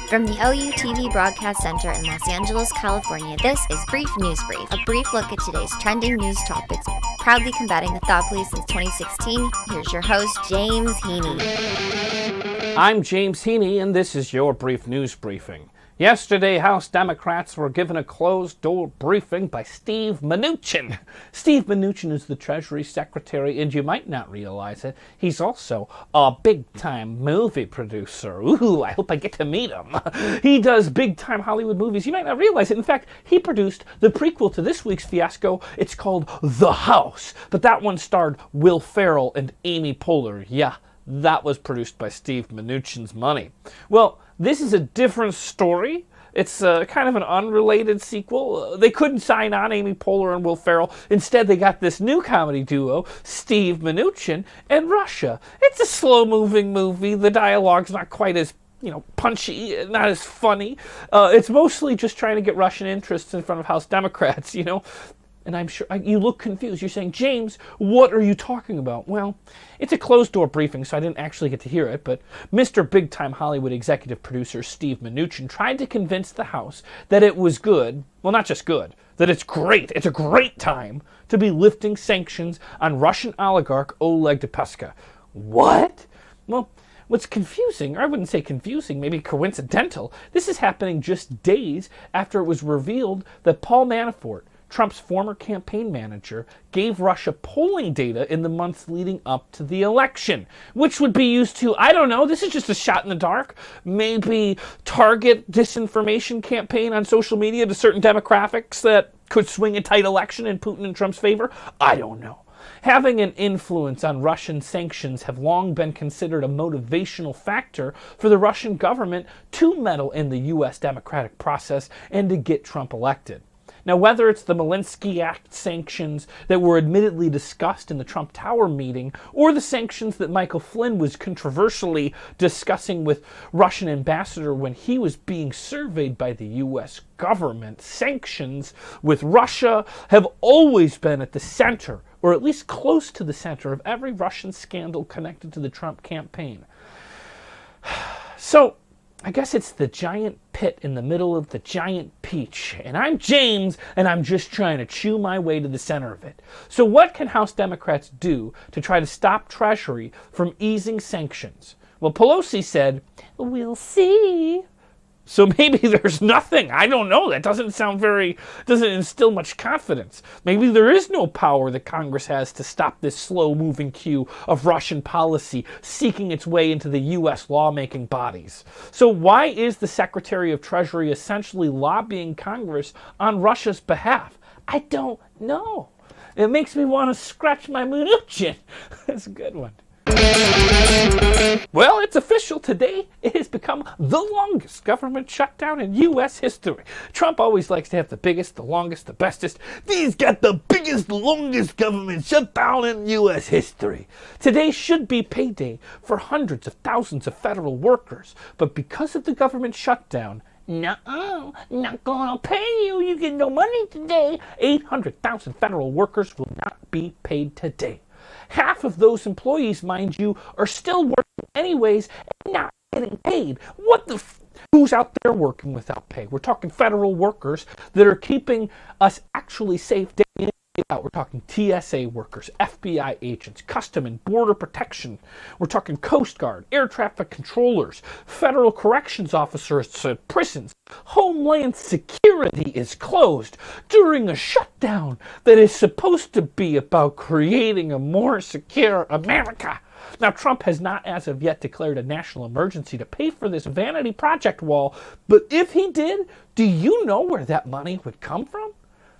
From the OU TV Broadcast Center in Los Angeles, California, this is Brief News Brief, a brief look at today's trending news topics, proudly combating the thought police since 2016. Here's your host, Jayme Heaney. I'm James Heaney, and this is your Brief News Briefing. Yesterday, House Democrats were given a closed-door briefing by Steve Mnuchin. Steve Mnuchin is the Treasury Secretary, and you might not realize it, he's also a big-time movie producer. Ooh, I hope I get to meet him. He does big-time Hollywood movies. You might not realize it. In fact, he produced the prequel to this week's fiasco. It's called The House, but that one starred Will Ferrell and Amy Poehler. Yeah, that was produced by Steve Mnuchin's money. Well, this is a different story. It's kind of an unrelated sequel. They couldn't sign on Amy Poehler and Will Ferrell. Instead, they got this new comedy duo, Steve Mnuchin and Russia. It's a slow-moving movie. The dialogue's not quite as punchy, not as funny. It's mostly just trying to get Russian interests in front of House Democrats, And I'm sure you look confused. You're saying, James, what are you talking about? Well, it's a closed-door briefing, so I didn't actually get to hear it, but Mr. Big-Time Hollywood executive producer Steve Mnuchin tried to convince the House that it was good, well, not just good, that it's great. It's a great time to be lifting sanctions on Russian oligarch Oleg Deripaska. What? Well, what's confusing, or I wouldn't say confusing, maybe coincidental, this is happening just days after it was revealed that Paul Manafort, Trump's former campaign manager, gave Russia polling data in the months leading up to the election, which would be used to, I don't know, this is just a shot in the dark, maybe target disinformation campaign on social media to certain demographics that could swing a tight election in Putin and Trump's favor. I don't know. Having an influence on Russian sanctions have long been considered a motivational factor for the Russian government to meddle in the U.S. democratic process and to get Trump elected. Now, whether it's the Malinsky Act sanctions that were admittedly discussed in the Trump Tower meeting, or the sanctions that Michael Flynn was controversially discussing with Russian ambassador when he was being surveyed by the U.S. government, sanctions with Russia have always been at the center, or at least close to the center, of every Russian scandal connected to the Trump campaign. So, I guess it's the giant pit in the middle of the giant peach. And I'm James, and I'm just trying to chew my way to the center of it. So what can House Democrats do to try to stop Treasury from easing sanctions? Well, Pelosi said, we'll see. So maybe there's nothing. I don't know. That doesn't instill much confidence. Maybe there is no power that Congress has to stop this slow-moving queue of Russian policy seeking its way into the U.S. lawmaking bodies. So why is the Secretary of Treasury essentially lobbying Congress on Russia's behalf? I don't know. It makes me want to scratch my Mnuchin. That's a good one. Well, it's official today. It has become the longest government shutdown in U.S. history. Trump always likes to have the biggest, the longest, the bestest. He's got the biggest, longest government shutdown in U.S. history. Today should be payday for hundreds of thousands of federal workers. But because of the government shutdown, no, not gonna pay you. You get no money today. 800,000 federal workers will not be paid today. Half of those employees, mind you, are still working anyways and not getting paid. Who's out there working without pay? We're talking federal workers that are keeping us actually safe day in, day out. We're talking TSA workers, FBI agents, Custom and Border Protection. We're talking Coast Guard, air traffic controllers, federal corrections officers at prisons. Homeland Security is closed during a shutdown that is supposed to be about creating a more secure America. Now, Trump has not as of yet declared a national emergency to pay for this vanity project wall, but if he did, do you know where that money would come from?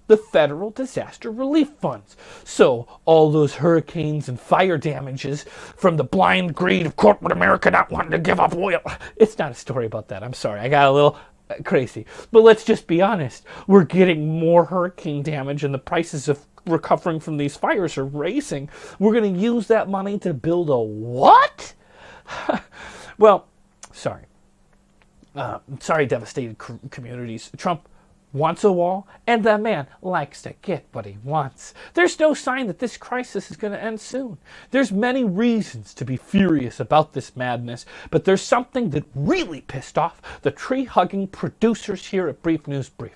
The federal disaster relief funds. So all those hurricanes and fire damages from the blind greed of corporate America not wanting to give up oil. It's not a story about that. I'm sorry. I got a little crazy. But let's just be honest. We're getting more hurricane damage and the prices of recovering from these fires are raising. We're going to use that money to build a what? Well, sorry. Sorry, devastated communities. Trump wants a wall, and the man likes to get what he wants. There's no sign that this crisis is going to end soon. There's many reasons to be furious about this madness, but there's something that really pissed off the tree-hugging producers here at Brief News Brief.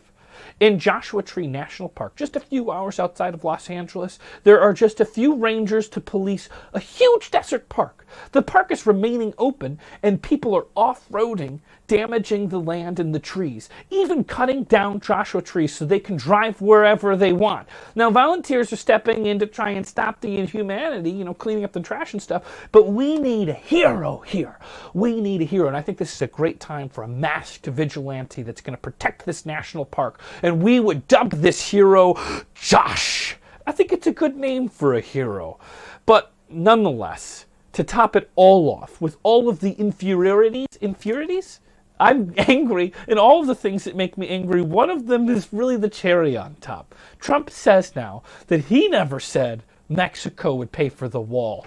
In Joshua Tree National Park, just a few hours outside of Los Angeles, there are just a few rangers to police a huge desert park. The park is remaining open, and people are off-roading, damaging the land and the trees, even cutting down Joshua trees so they can drive wherever they want. Now, volunteers are stepping in to try and stop the inhumanity, cleaning up the trash and stuff, but we need a hero here. We need a hero, and I think this is a great time for a masked vigilante that's going to protect this national park, and we would dub this hero Josh. I think it's a good name for a hero, but nonetheless, to top it all off, with all of the infuriaties? I'm angry, and all of the things that make me angry, one of them is really the cherry on top. Trump says now that he never said Mexico would pay for the wall.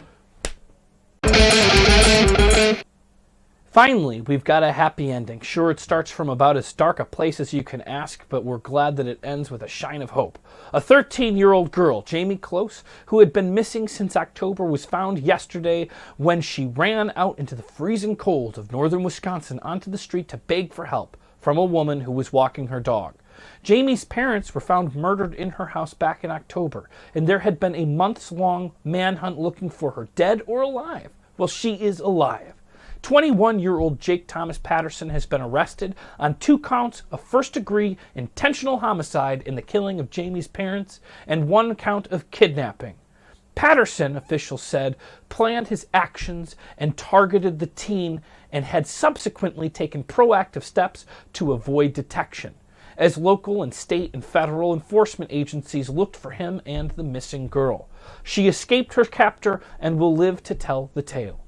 Finally, we've got a happy ending. Sure, it starts from about as dark a place as you can ask, but we're glad that it ends with a shine of hope. A 13-year-old girl, Jayme Closs, who had been missing since October, was found yesterday when she ran out into the freezing cold of northern Wisconsin onto the street to beg for help from a woman who was walking her dog. Jayme's parents were found murdered in her house back in October, and there had been a months-long manhunt looking for her, dead or alive. Well, she is alive. 21-year-old Jake Thomas Patterson has been arrested on 2 counts of first-degree intentional homicide in the killing of Jayme's parents and 1 count of kidnapping. Patterson, officials said, planned his actions and targeted the teen and had subsequently taken proactive steps to avoid detection, as local and state and federal enforcement agencies looked for him and the missing girl. She escaped her captor and will live to tell the tale.